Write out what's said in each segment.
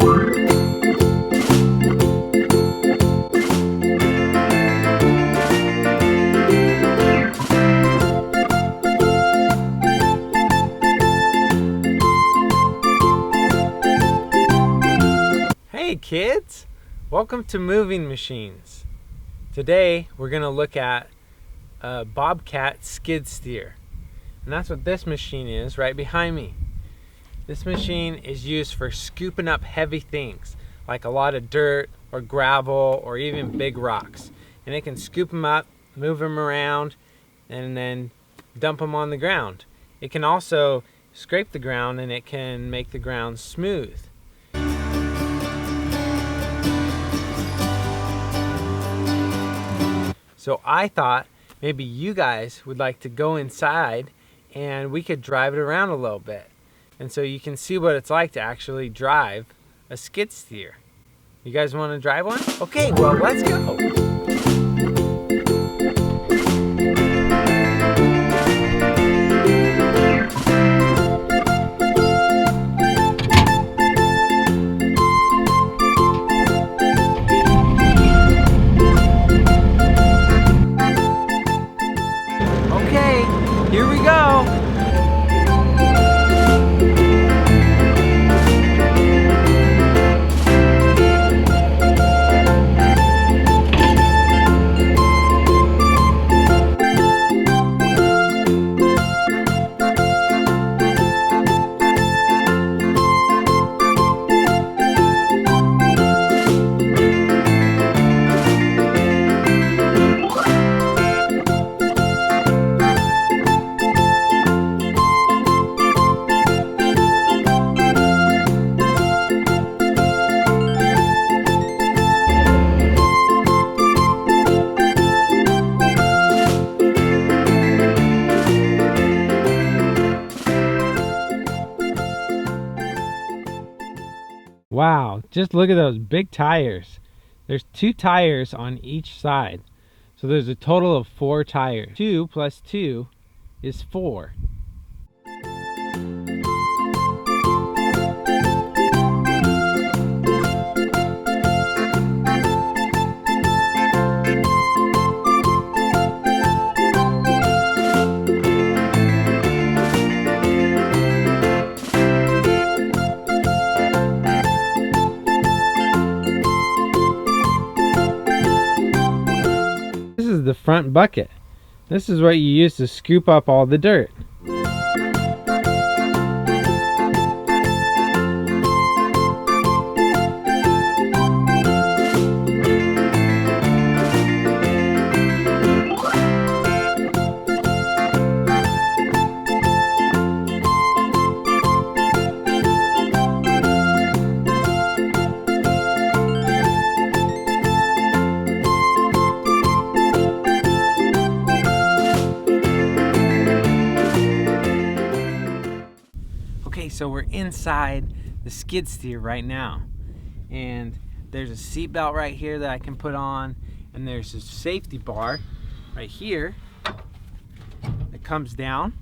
Hey kids, welcome to Moving Machines. Today we're going to look at a Bobcat skid steer, and that's what this machine is right behind me. This machine is used for scooping up heavy things like a lot of dirt or gravel or even big rocks, and it can scoop them up, move them around, and then dump them on the ground. It can also scrape the ground, and it can make the ground smooth. So I thought maybe you guys would like to go inside and we could drive it around a little bit. And so you can see what it's like to actually drive a skid steer. You guys want to drive one? Okay, well, let's go. Here we go. Wow, just look at those big tires. There's 2 tires on each side. So there's a total of 4 tires. 2 plus 2 is 4. The front bucket. This is what you use to scoop up all the dirt. So we're inside the skid steer right now, and there's a seat belt right here that I can put on, and there's a safety bar right here that comes down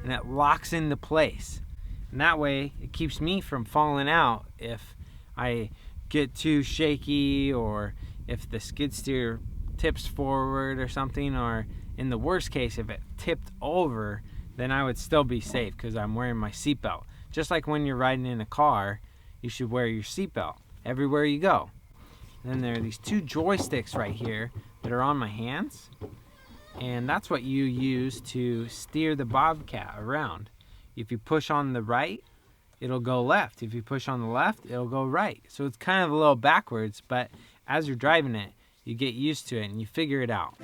and it locks into place, and that way it keeps me from falling out if I get too shaky, or if the skid steer tips forward or something, or in the worst case if it tipped over, then I would still be safe because I'm wearing my seatbelt. Just like when you're riding in a car, you should wear your seatbelt everywhere you go. And then there are these 2 joysticks right here that are on my hands, and that's what you use to steer the Bobcat around. If you push on the right, it'll go left. If you push on the left, it'll go right. So it's kind of a little backwards, but as you're driving it, you get used to it and you figure it out.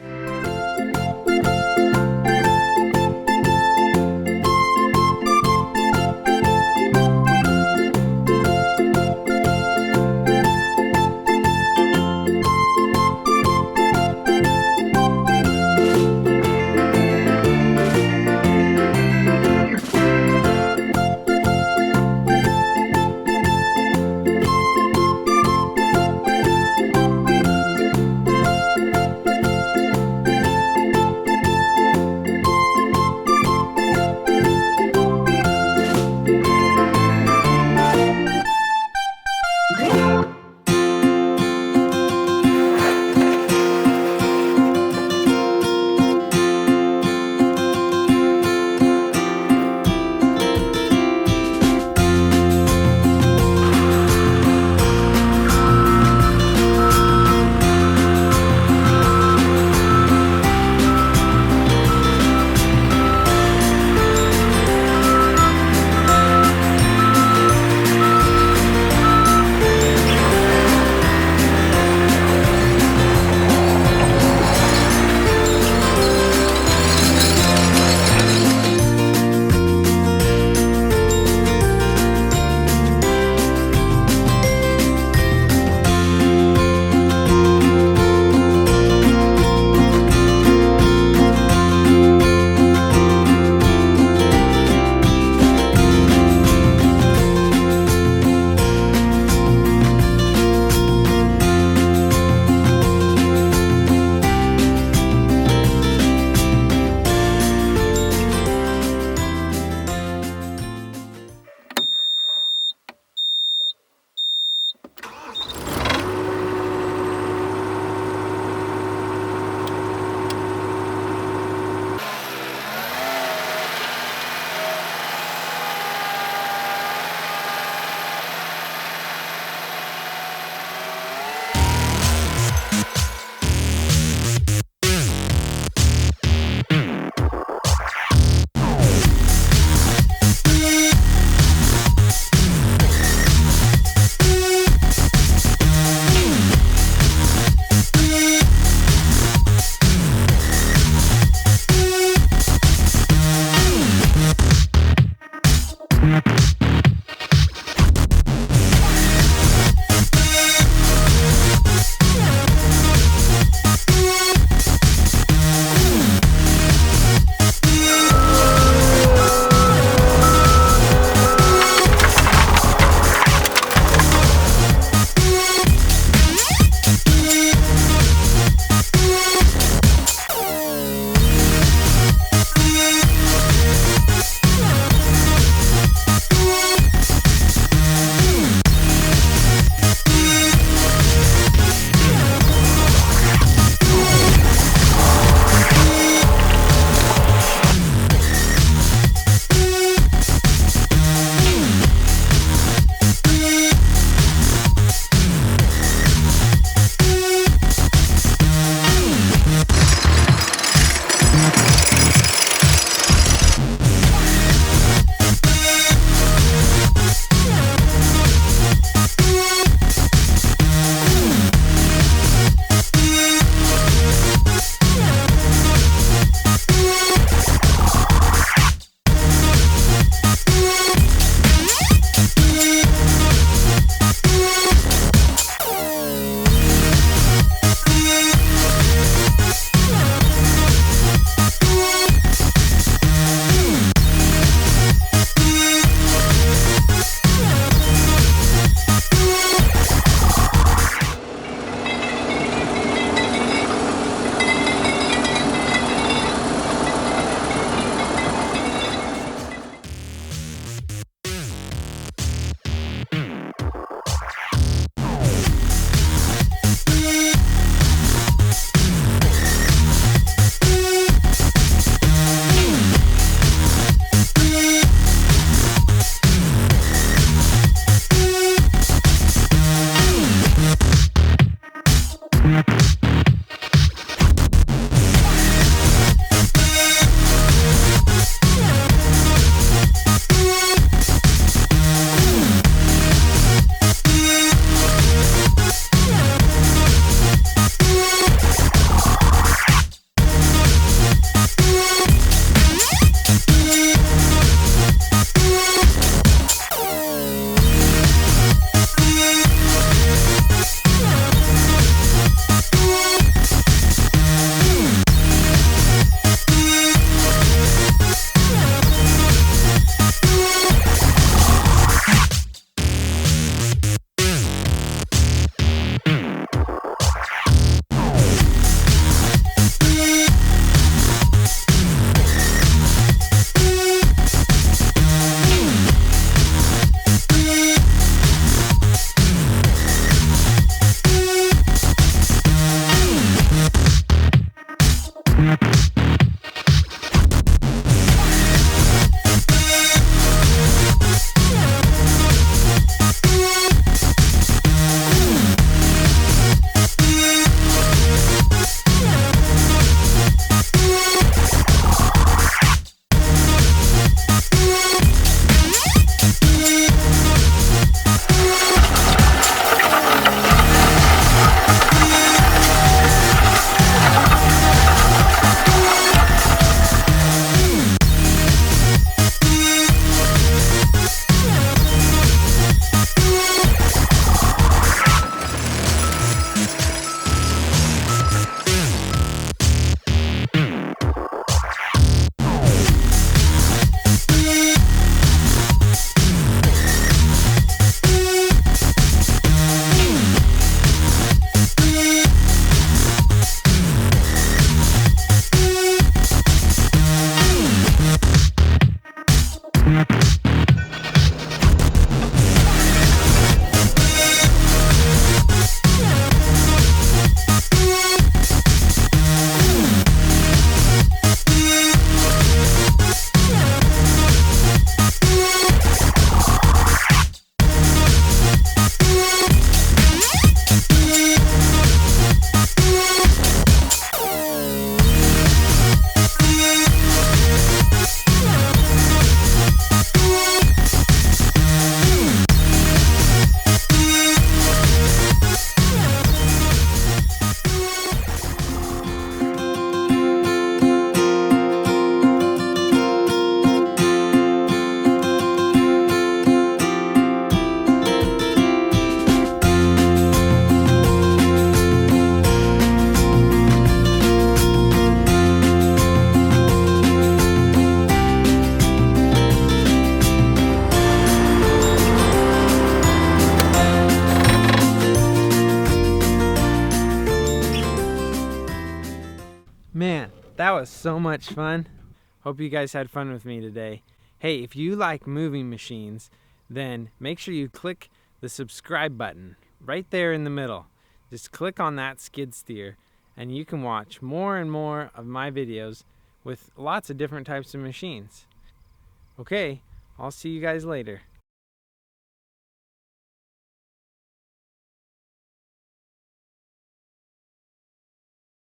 was so much fun. Hope you guys had fun with me today. Hey, if you like moving machines, then make sure you click the subscribe button right there in the middle. Just click on that skid steer and you can watch more and more of my videos with lots of different types of machines. Okay, I'll see you guys later.